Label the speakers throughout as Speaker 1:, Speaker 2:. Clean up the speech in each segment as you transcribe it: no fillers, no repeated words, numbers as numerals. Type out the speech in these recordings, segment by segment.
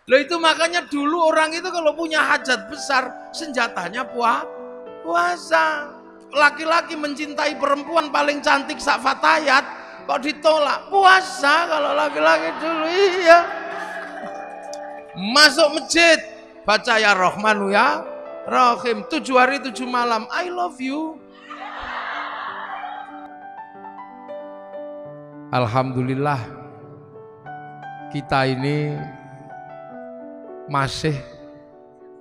Speaker 1: Loh itu makanya dulu orang itu kalau punya hajat besar senjatanya puasa. Laki-laki mencintai perempuan paling cantik sak fatayat kok ditolak? Puasa kalau laki-laki dulu. Iya. Masuk masjid baca ya Rahmanu ya Rahim 7 hari 7 malam I love you. Alhamdulillah kita ini masih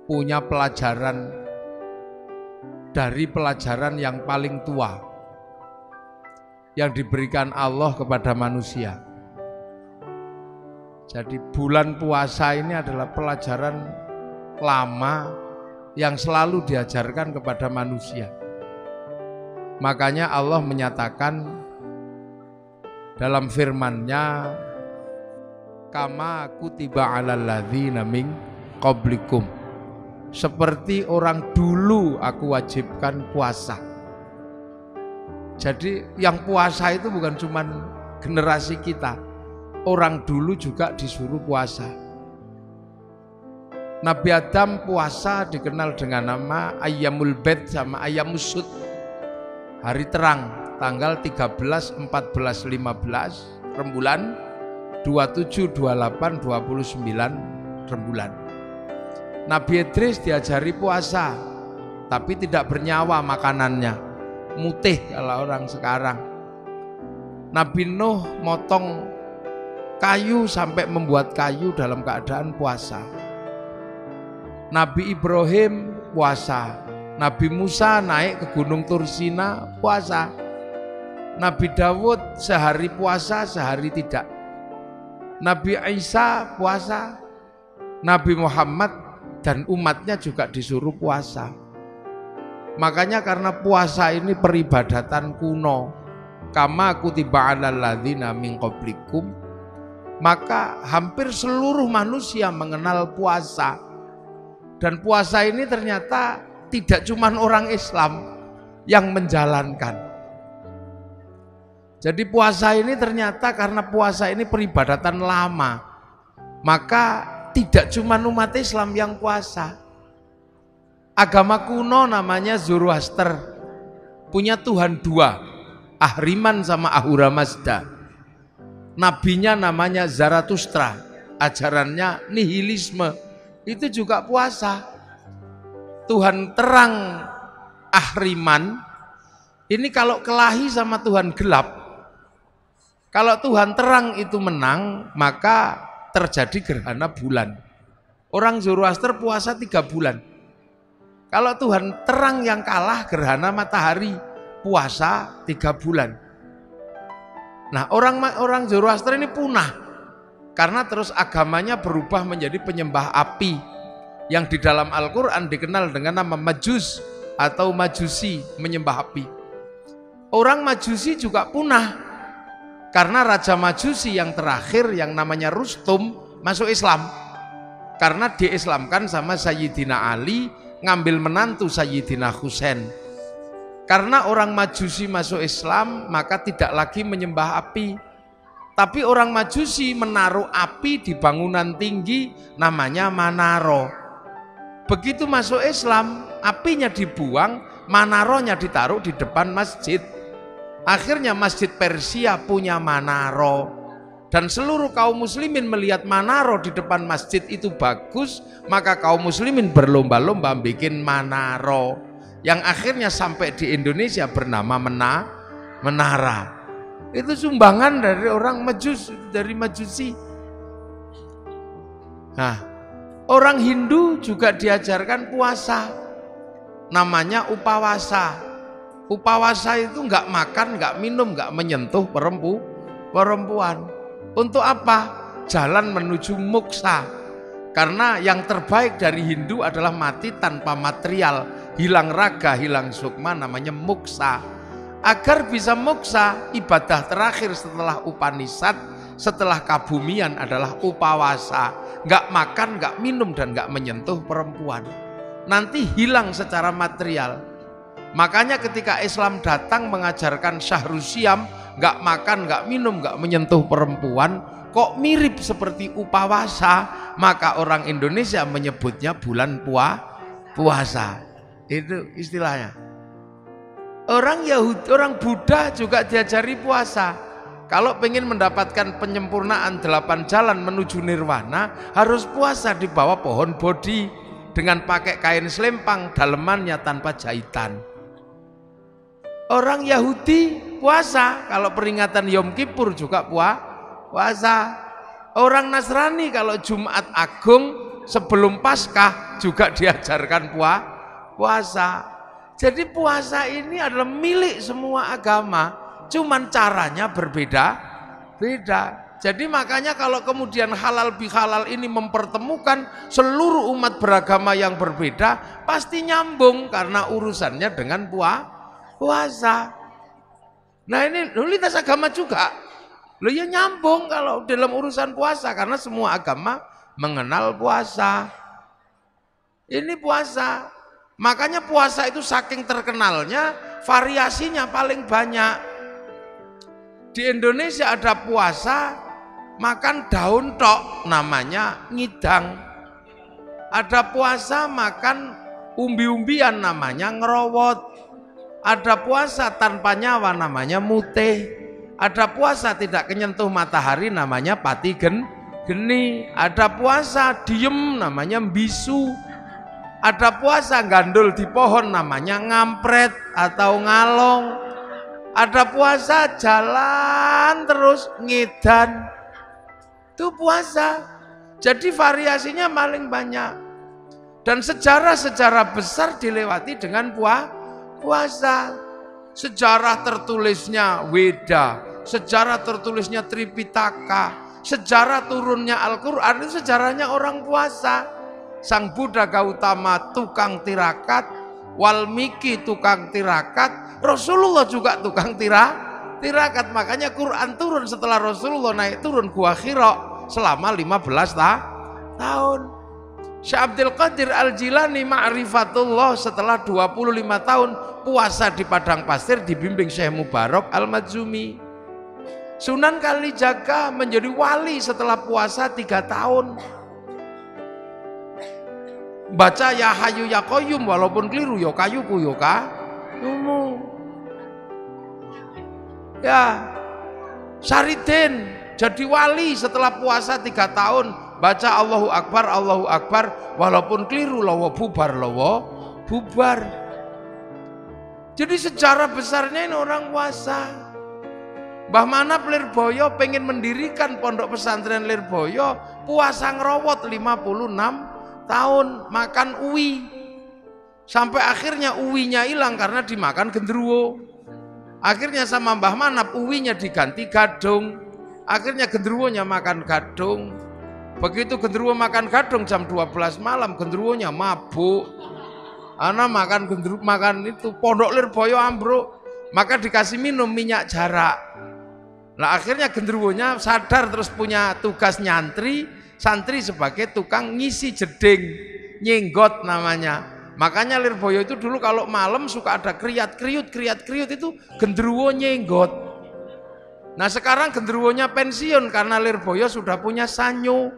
Speaker 1: punya pelajaran dari pelajaran yang paling tua yang diberikan Allah kepada manusia. Jadi bulan puasa ini adalah pelajaran lama yang selalu diajarkan kepada manusia. Makanya Allah menyatakan dalam firman-Nya, kama kutiba 'alal ladzina min qablikum, seperti orang dulu aku wajibkan puasa. Jadi yang puasa itu bukan cuma generasi kita, orang dulu juga disuruh puasa. Nabi Adam puasa dikenal dengan nama Ayyamul Bid sama Ayyamus Sud, hari terang, tanggal 13, 14, 15 rembulan, 27, 28, 29 rembulan. Nabi Idris diajari puasa, tapi tidak bernyawa makanannya, mutih kalau orang sekarang. Nabi Nuh motong kayu sampai membuat kayu dalam keadaan puasa. Nabi Ibrahim puasa. Nabi Musa naik ke Gunung Tursina puasa. Nabi Dawud sehari puasa, sehari tidak. Nabi Isa puasa. Nabi Muhammad dan umatnya juga disuruh puasa. Makanya karena puasa ini peribadatan kuno, kama kutiba 'alal ladzina min qablikum, maka hampir seluruh manusia mengenal puasa. Dan puasa ini ternyata tidak cuma orang Islam yang menjalankan. Jadi puasa ini ternyata karena puasa ini peribadatan lama, maka tidak cuma umat Islam yang puasa. Agama kuno namanya Zoroaster, punya Tuhan dua, Ahriman sama Ahura Mazda. Nabinya namanya Zarathustra, ajarannya nihilisme, itu juga puasa. Tuhan terang Ahriman ini kalau kelahi sama Tuhan gelap, kalau Tuhan terang itu menang, maka terjadi gerhana bulan. Orang Zoroaster puasa 3 bulan. Kalau Tuhan terang yang kalah, gerhana matahari, puasa 3 bulan. Nah, orang Zoroaster ini punah karena terus agamanya berubah menjadi penyembah api yang di dalam Al-Quran dikenal dengan nama Majus atau Majusi, menyembah api. Orang Majusi juga punah karena Raja Majusi yang terakhir yang namanya Rustum masuk Islam karena diislamkan sama Sayyidina Ali, ngambil menantu Sayyidina Husain. Karena orang Majusi masuk Islam, maka tidak lagi menyembah api. Tapi orang Majusi menaruh api di bangunan tinggi namanya Manaro. Begitu masuk Islam, apinya dibuang, Manaronya ditaruh di depan masjid. Akhirnya masjid Persia punya Manaro. Dan seluruh kaum muslimin melihat Manaro di depan masjid itu bagus, maka kaum muslimin berlomba-lomba bikin Manaro, yang akhirnya sampai di Indonesia bernama Menara. Itu sumbangan dari orang Majus, dari Majusi. Nah, orang Hindu juga diajarkan puasa, namanya upawasa. Upawasa itu nggak makan, nggak minum, nggak menyentuh perempuan. Untuk apa? Jalan menuju moksa. Karena yang terbaik dari Hindu adalah mati tanpa material, hilang raga, hilang sukma, namanya moksa. Agar bisa moksa, ibadah terakhir setelah Upanishad, setelah kabumian adalah upawasa. Nggak makan, nggak minum, dan nggak menyentuh perempuan. Nanti hilang secara material. Makanya ketika Islam datang mengajarkan Syahrul Siyam, nggak makan, nggak minum, nggak menyentuh perempuan, kok mirip seperti upawasa, maka orang Indonesia menyebutnya bulan puasa. Itu istilahnya. Orang Yahudi, orang Buddha juga diajari puasa. Kalau pengen mendapatkan penyempurnaan 8 jalan menuju nirwana, harus puasa di bawah pohon bodhi dengan pakai kain selempang dalemannya tanpa jahitan. Orang Yahudi puasa, kalau peringatan Yom Kippur juga puasa. Orang Nasrani kalau Jumat Agung sebelum Paskah juga diajarkan puasa. Jadi puasa ini adalah milik semua agama, cuman caranya berbeda-beda. Jadi makanya kalau kemudian halal bihalal ini mempertemukan seluruh umat beragama yang berbeda, pasti nyambung karena urusannya dengan puasa. Nah ini lintas agama juga, loh ya nyambung kalau dalam urusan puasa karena semua agama mengenal puasa. Ini puasa. Makanya puasa itu saking terkenalnya, variasinya paling banyak. Di Indonesia ada puasa makan daun tok, namanya ngidang. Ada puasa makan umbi-umbian, namanya ngerowot. Ada puasa tanpa nyawa, namanya mutih. Ada puasa tidak kenyentuh matahari, namanya pati geni. Ada puasa diem, namanya bisu. Ada puasa gandul di pohon, namanya ngampret atau ngalong. Ada puasa jalan terus ngidan, itu puasa. Jadi variasinya paling banyak. Dan sejarah-sejarah besar dilewati dengan puasa. Sejarah tertulisnya Weda, sejarah tertulisnya Tripitaka, sejarah turunnya Al-Quran itu sejarahnya orang puasa. Sang Buddha Gautama tukang tirakat, Walmiki tukang tirakat, Rasulullah juga tukang tirakat. Makanya Quran turun setelah Rasulullah naik turun Gua Hira selama 15 tahun. Syekh Abdul Qadir Al-Jilani Ma'rifatullah setelah 25 tahun puasa di padang pasir dibimbing Syekh Mubarak Al-Madzumi. Sunan Kalijaga menjadi wali setelah puasa 3 tahun. Baca ya hayu ya qayyum walaupun keliru ya kayuku ya kayumu. Ya Saridin jadi wali setelah puasa 3 tahun. Baca Allahu Akbar walaupun keliru lawa bubar. Jadi sejarah besarnya ini orang puasa. Mbah Manap Lirboyo pengen mendirikan pondok pesantren Lirboyo, puasa ngerowot 56 tahun, makan uwi sampai akhirnya uwinya hilang karena dimakan genderuwo. Akhirnya sama Mbah Manap uwinya diganti gadung, akhirnya genderuwonya makan gadung. Begitu genderuwo makan gadung jam 12 malam genderuwonya mabuk. Ana makan itu pondok Lirboyo ambruk, maka dikasih minum minyak jarak. Nah akhirnya genderuwonya sadar terus punya tugas santri sebagai tukang ngisi jeding, nyenggot namanya. Makanya Lirboyo itu dulu kalau malam suka ada kriat-kriut itu genderuwo nyenggot. Nah sekarang genderuwonya pensiun karena Lirboyo sudah punya sanyo.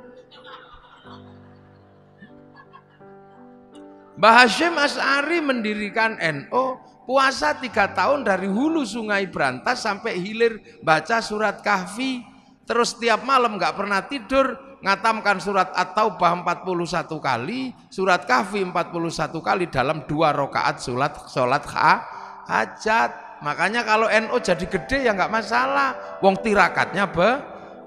Speaker 1: Mbah Hasyim Asy'ari mendirikan NU, puasa 3 tahun dari hulu sungai Brantas sampai hilir baca surat Kahfi. Terus tiap malam nggak pernah tidur, ngatamkan surat At-Taubah 41 kali, surat Kahfi 41 kali dalam 2 rakaat sholat hajat. Makanya kalau NU jadi gede ya nggak masalah, wong tirakatnya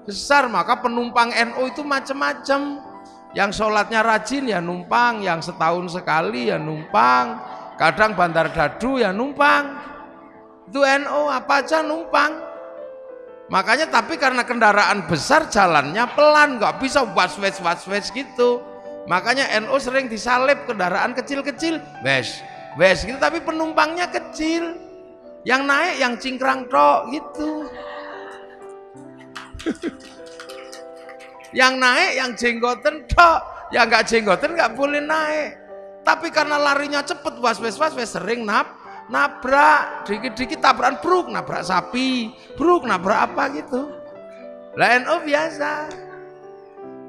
Speaker 1: besar. Maka penumpang NU itu macam-macam. Yang sholatnya rajin ya numpang, yang setahun sekali ya numpang, kadang Bandar Dadu ya numpang. Itu NU apa aja numpang. Makanya tapi karena kendaraan besar jalannya pelan, nggak bisa was-wes gitu. Makanya NU sering disalib kendaraan kecil-kecil, wes gitu, tapi penumpangnya kecil. Yang naik yang cingkrang tok gitu. Yang naik yang jenggoten tok, yang nggak jenggoten nggak boleh naik. Tapi karena larinya cepet, was-wes sering nabrak, dikit-dikit tabrakan bruk, nabrak sapi, bruk, nabrak apa gitu. Lah NU biasa.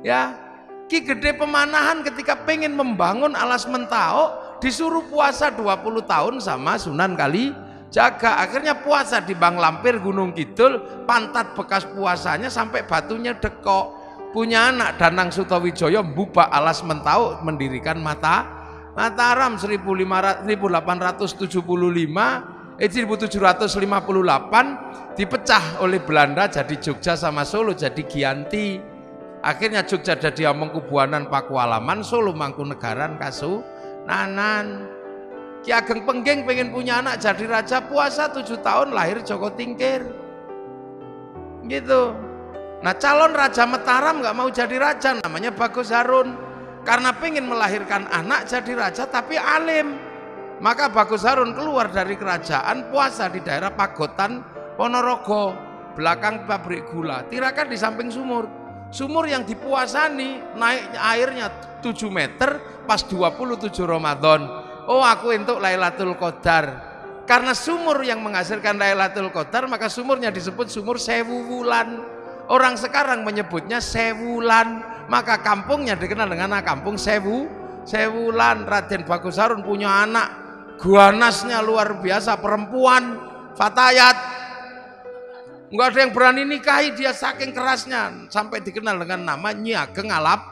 Speaker 1: Ya, Ki Gede Pemanahan ketika pengen membangun Alas Mentao disuruh puasa 20 tahun sama Sunan Kalijaga. Akhirnya puasa di Bang Lampir Gunung Kidul, pantat bekas puasanya sampai batunya dekok. Punya anak Danang Sutawijaya mbubak Alas Mentao, mendirikan Mataram 1758 dipecah oleh Belanda jadi Jogja sama Solo jadi Giyanti. Akhirnya Jogja jadi Amangkubuanan Pakualaman, Solo Mangkunegaran Kasunanan. Ki Ageng Pengging pengen punya anak jadi raja, puasa 7 tahun, lahir Joko Tingkir. Gitu. Nah, calon Raja Mataram nggak mau jadi raja, namanya Bagus Harun. Karena pengen melahirkan anak jadi raja tapi alim. Maka Bagus Harun keluar dari kerajaan, puasa di daerah Pagotan Ponorogo, belakang pabrik gula. Tirakat di samping sumur. Sumur yang dipuasani naik airnya 7 meter pas 27 Ramadan. Oh, aku untuk Lailatul Qadar. Karena sumur yang menghasilkan Lailatul Qadar, maka sumurnya disebut sumur Sewu Wulan. Orang sekarang menyebutnya Sewulan, maka kampungnya dikenal dengan kampung Sewulan. Raden Bagus Harun punya anak, ganasnya luar biasa, perempuan, fatayat. Enggak ada yang berani nikahi dia saking kerasnya, sampai dikenal dengan nama Nyi Ageng Alap.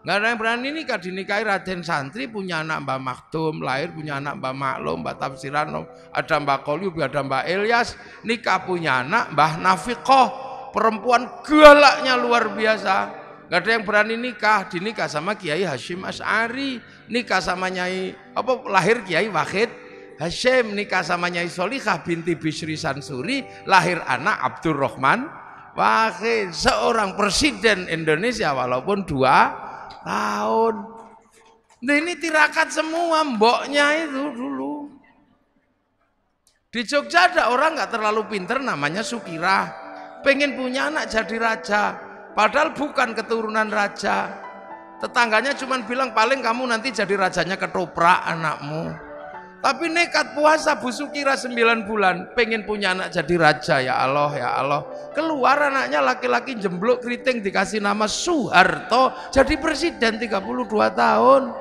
Speaker 1: Enggak ada yang berani nikah, dinikahi Raden Santri, punya anak Mbah Maktum, lahir punya anak Mbah Maklum, Mbah Tafsiran, ada Mbah Kolyub, ada Mbah Ilyas, nikah punya anak Mbah Nafiqoh, perempuan galaknya luar biasa. Enggak ada yang berani nikah, dinikah sama Kiai Hasyim Asy'ari, nikah sama Nyai lahir Kiai Wahid Hasyim, nikah sama Nyai Solikah binti Bisri Sansuri, lahir anak Abdurrahman Wahid, seorang presiden Indonesia walaupun 2 tahun. Nah, ini tirakat semua mboknya itu dulu. Di Jogja ada orang nggak terlalu pinter namanya Sukirah, pengen punya anak jadi raja, padahal bukan keturunan raja. Tetangganya cuma bilang paling kamu nanti jadi rajanya ketoprak anakmu. Tapi nekat puasa Bu Sukira 9 bulan, pengen punya anak jadi raja. Ya Allah, ya Allah. Keluar anaknya laki-laki jemblok keriting, dikasih nama Soeharto, jadi presiden 32 tahun.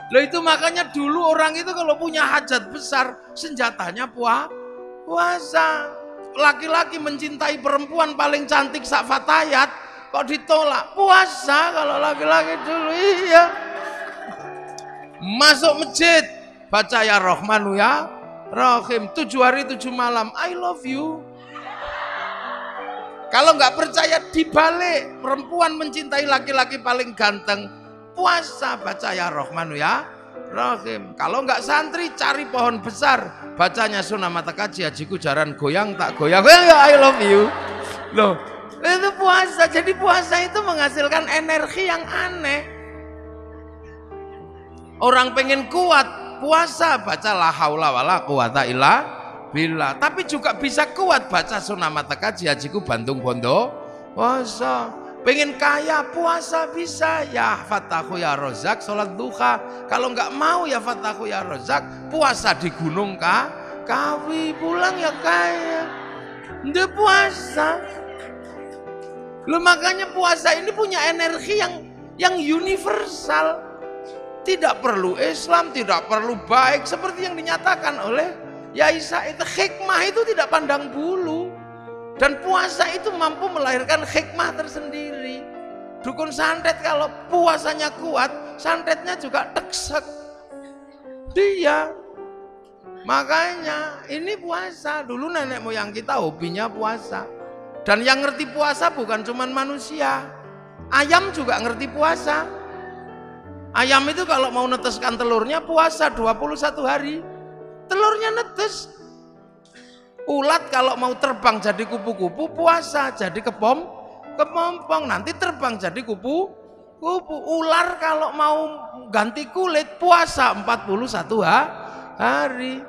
Speaker 1: Loh, itu makanya dulu orang itu kalau punya hajat besar, senjatanya puasa. Laki-laki mencintai perempuan paling cantik sak fatayat, kok ditolak? Puasa kalau laki-laki dulu, iya. Masuk masjid, baca ya Rahmanu ya Rahim, 7 hari 7 malam, I love you. Kalau nggak percaya dibalik, perempuan mencintai laki-laki paling ganteng, puasa, baca ya Rahmanu ya Rahim. Kalau nggak santri, cari pohon besar, bacanya Sunan Mata Kaji, hajiku jaran goyang tak goyang, ya I love you. Loh, itu puasa. Jadi puasa itu menghasilkan energi yang aneh. Orang pengen kuat, puasa, baca la haula wala quwata illa billah. Tapi juga bisa kuat, baca Sunan Mata Kaji, hajiku Bandung Bondo puasa. Pengen kaya, puasa bisa. Ya Fatahu ya Rozak, sholat duha. Kalau nggak mau ya Fatahu ya Rozak, puasa di Gunung Kawi, pulang ya kaya. Udah puasa. Loh, makanya puasa ini punya energi yang universal. Tidak perlu Islam, tidak perlu baik, seperti yang dinyatakan oleh Yai Said. Hikmah itu tidak pandang bulu, dan puasa itu mampu melahirkan hikmah tersendiri. Dukun santet kalau puasanya kuat, santetnya juga teksek dia. Makanya ini puasa. Dulu nenek moyang kita hobinya puasa, dan yang ngerti puasa bukan cuman manusia, ayam juga ngerti puasa. Ayam itu kalau mau neteskan telurnya puasa 21 hari, telurnya netes. Ulat kalau mau terbang jadi kupu-kupu, puasa jadi kepompong, nanti terbang jadi kupu-kupu. Ular kalau mau ganti kulit, puasa 41 hari.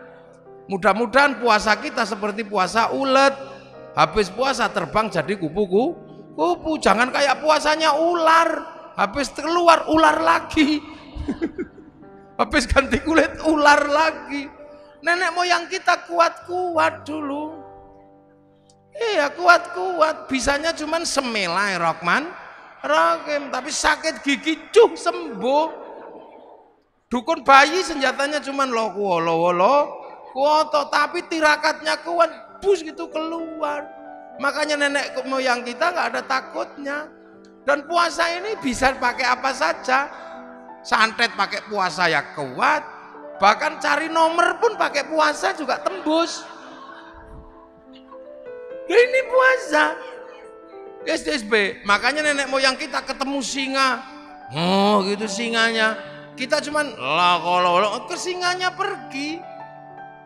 Speaker 1: Mudah-mudahan puasa kita seperti puasa ulet, habis puasa terbang jadi kupu-kupu. Jangan kayak puasanya ular, habis keluar ular lagi. Habis ganti kulit ular lagi. Nenek moyang kita kuat-kuat dulu. Iya kuat-kuat, bisanya cuman semelai Rahman Rahim, tapi sakit gigi sembuh. Dukun bayi senjatanya cuman kuoto, tapi tirakatnya kuat, bus gitu keluar. Makanya nenek moyang kita nggak ada takutnya. Dan puasa ini bisa pakai apa saja. Santet pakai puasa ya kuat, bahkan cari nomor pun pakai puasa juga tembus. Ini puasa SDSB. Makanya nenek moyang kita ketemu singa, oh gitu singanya, kita cuman ke singanya pergi,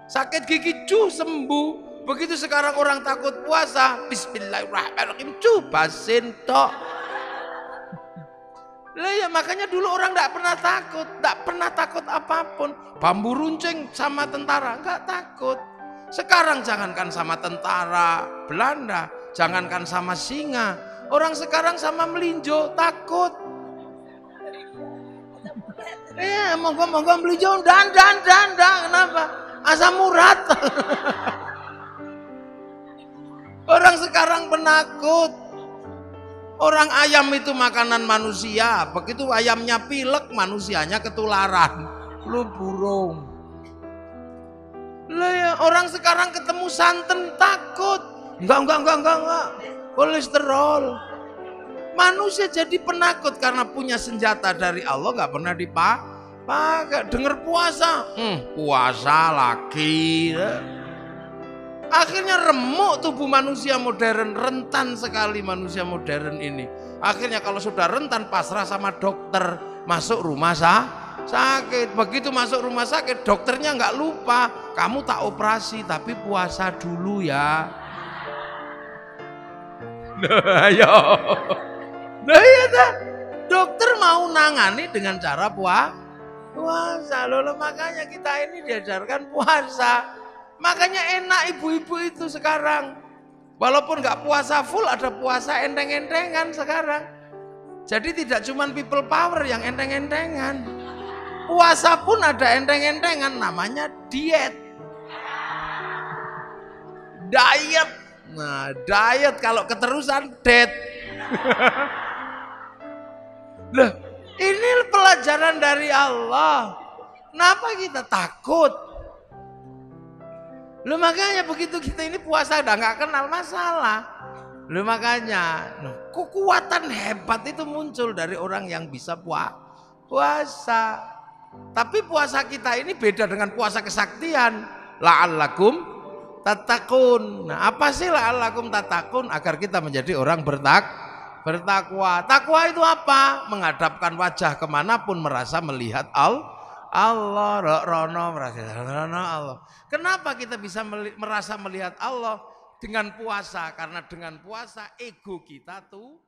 Speaker 1: sakit gigi sembuh. Begitu sekarang orang takut puasa, bismillahirrahmanirrahim basin tok. Lah ya makanya dulu orang tidak pernah takut apapun. Bambu runcing sama tentara nggak takut. Sekarang jangankan sama tentara Belanda, jangankan sama singa, orang sekarang sama melinjo takut. Monggo melinjo dan kenapa? Asam urat. Orang sekarang penakut. Orang ayam itu makanan manusia, begitu ayamnya pilek manusianya ketularan. Lu burung. Lah ya, orang sekarang ketemu santan takut. Enggak. Kolesterol. Manusia jadi penakut karena punya senjata dari Allah nggak pernah dipakai. Dengar puasa, puasa lagi. Akhirnya remuk tubuh manusia modern, rentan sekali manusia modern ini. Akhirnya kalau sudah rentan pasrah sama dokter, masuk rumah sakit. Begitu masuk rumah sakit, dokternya nggak lupa, kamu tak operasi tapi puasa dulu ya. Nah ya dah, dokter mau nangani dengan cara puasa. Loh, makanya kita ini diajarkan puasa. Makanya enak ibu-ibu itu sekarang. Walaupun nggak puasa full, ada puasa enteng-entengan sekarang. Jadi tidak cuma people power yang enteng-entengan. Puasa pun ada enteng-entengan, namanya diet. Nah, diet kalau keterusan dead. Loh, ini pelajaran dari Allah. Kenapa kita takut? Loh makanya begitu kita ini puasa udah nggak kenal masalah. Loh makanya kekuatan hebat itu muncul dari orang yang bisa puasa. Tapi puasa kita ini beda dengan puasa kesaktian. La'allakum tattaqun. Nah, apa sih la'allakum tattaqun? Agar kita menjadi orang bertakwa. Takwa itu apa? Menghadapkan wajah kemanapun merasa melihat Allah. Kenapa kita bisa merasa melihat Allah? Dengan puasa. Karena dengan puasa ego kita tuh